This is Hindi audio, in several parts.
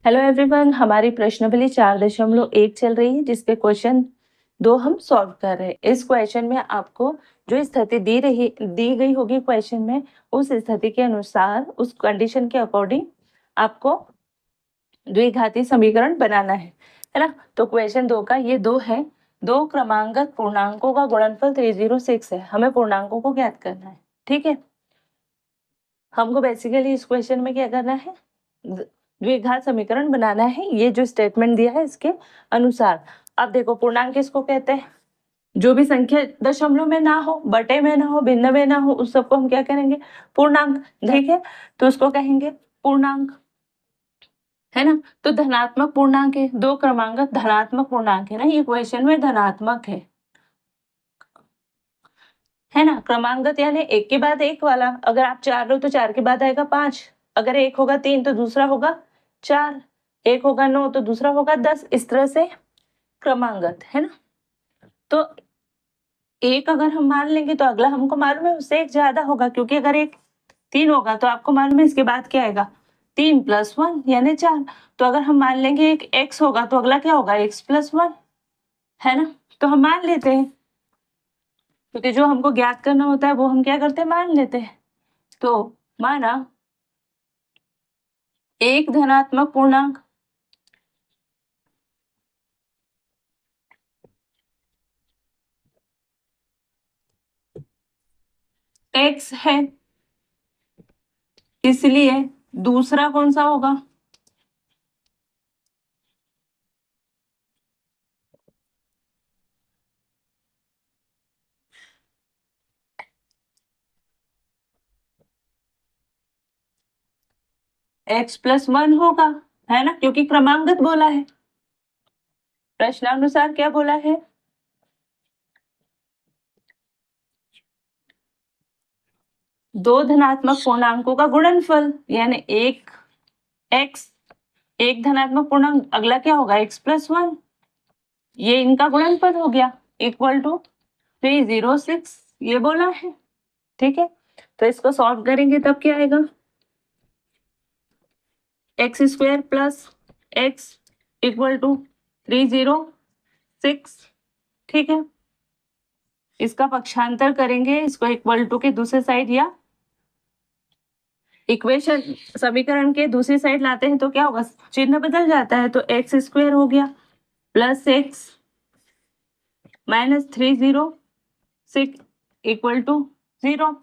हेलो एवरीवन, हमारी प्रश्नावली 4.1 चल रही है जिसपे क्वेश्चन 2 हम सॉल्व कर रहे हैं। इस क्वेश्चन में आपको जो स्थिति दी गई होगी क्वेश्चन में, उस स्थिति के अनुसार, उस कंडीशन के अकॉर्डिंग आपको द्विघाती समीकरण बनाना है ना। तो क्वेश्चन 2 का ये 2 है, 2 क्रमांगत पूर्णांकों का गुणनफल 306 है। हमें पूर्णांकों को ज्ञात करना है, ठीक है। हमको बेसिकली इस क्वेश्चन में क्या करना है, द्विघात समीकरण बनाना है। ये जो स्टेटमेंट दिया है इसके अनुसार। अब देखो, पूर्णांक किसको कहते हैं? जो भी संख्या दशमलव में ना हो, बटे में ना हो, भिन्न में ना हो, उस सबको हम क्या करेंगे? पूर्णांक, ठीक है। तो उसको कहेंगे पूर्णांक, है ना। तो धनात्मक पूर्णांक है, 2 क्रमांक धनात्मक पूर्णांक है ना। ये क्वेश्चन में धनात्मक है ना। क्रमांगत यानी एक के बाद एक वाला। अगर आप 4 लो तो 4 के बाद आएगा 5, अगर एक होगा 3 तो दूसरा होगा 4, एक होगा 9 तो दूसरा होगा 10। इस तरह से क्रमांगत, है ना। तो एक अगर हम मान लेंगे तो अगला हमको मालूम है उससे एक ज्यादा होगा, क्योंकि अगर एक 3 होगा तो आपको मालूम है इसके बाद क्या आएगा? 3 + 1 यानी 4। तो अगर हम मान लेंगे एक x होगा तो अगला क्या होगा? x + 1, है ना। तो हम मान लेते हैं, क्योंकि जो हमको ज्ञात करना होता है वो हम क्या करते हैं? मान लेते हैं। तो माना एक धनात्मक पूर्णांक x है, इसलिए दूसरा कौन सा होगा? x + 1 होगा, है ना, क्योंकि क्रमांगत बोला है। प्रश्नानुसार क्या बोला है? दो धनात्मक पूर्णांकों का गुणनफल, यानी एक x, एक धनात्मक पूर्णांक, अगला क्या होगा? x + 1, ये इनका गुणनफल हो गया, इक्वल टू 306, ये बोला है, ठीक है। तो इसको सॉल्व करेंगे तब क्या आएगा? x² + x इक्वल टू 306, ठीक है। इसका पक्षांतर करेंगे, इसको इक्वल टू के दूसरे साइड या इक्वेशन समीकरण के दूसरी साइड लाते हैं तो क्या होगा? चिन्ह बदल जाता है। तो x² हो गया + x - 306 इक्वल टू 0,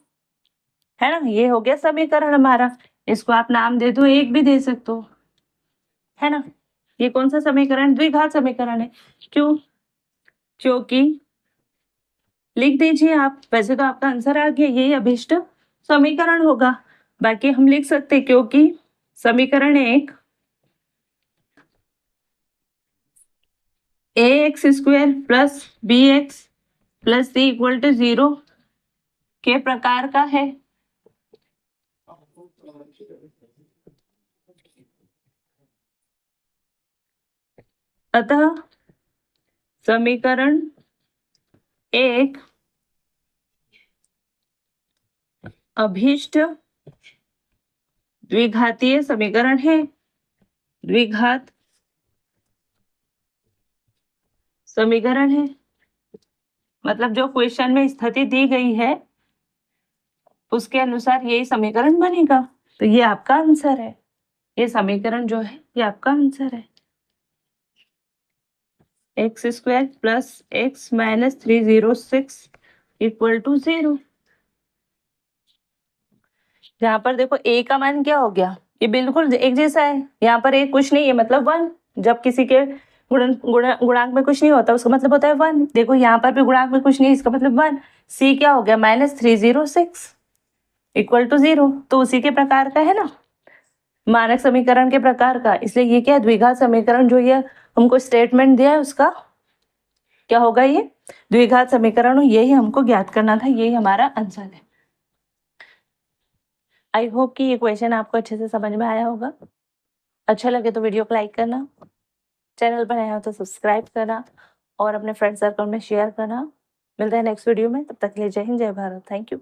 है ना। ये हो गया समीकरण हमारा। इसको आप नाम दे दो, एक भी दे सकते हो, है ना। ये कौन सा समीकरण? द्विघात समीकरण है। क्यों? क्योंकि लिख दीजिए आप, वैसे तो आपका आंसर आ गया, यही अभिष्ट समीकरण होगा। बाकी हम लिख सकते क्योंकि समीकरण 1 ax² + bx + c = 0 के प्रकार का है। अतः समीकरण 1 अभीष्ट द्विघातीय समीकरण है। द्विघात समीकरण है, मतलब जो क्वेश्चन में स्थिति दी गई है उसके अनुसार यही समीकरण बनेगा। तो ये आपका आंसर है, ये समीकरण जो है ये आपका आंसर है। x² + x - 306 equal to 0। यहाँ पर देखो a का मान क्या हो गया? ये बिल्कुल एक जैसा है। यहाँ पर a कुछ नहीं है, मतलब 1। जब किसी के गुणांक में कुछ नहीं होता उसका मतलब होता है 1। देखो यहाँ पर भी गुणांक में कुछ नहीं, इसका मतलब 1। c क्या हो गया? -306 इक्वल टू 0। तो उसी के प्रकार का है ना, मानक समीकरण के प्रकार का। इसलिए ये क्या है? द्विघात समीकरण जो ये हमको स्टेटमेंट दिया है उसका क्या होगा? ये द्विघात समीकरण, यही हमको ज्ञात करना था, यही हमारा आंसर है। आई होप कि ये क्वेश्चन आपको अच्छे से समझ में आया होगा। अच्छा लगे तो वीडियो को लाइक करना, चैनल पर नया हो तो सब्सक्राइब करना और अपने फ्रेंड सर्कल में शेयर करना। मिलते हैं नेक्स्ट वीडियो में, तब तक के लिए जय हिंद, जय भारत। Thank you.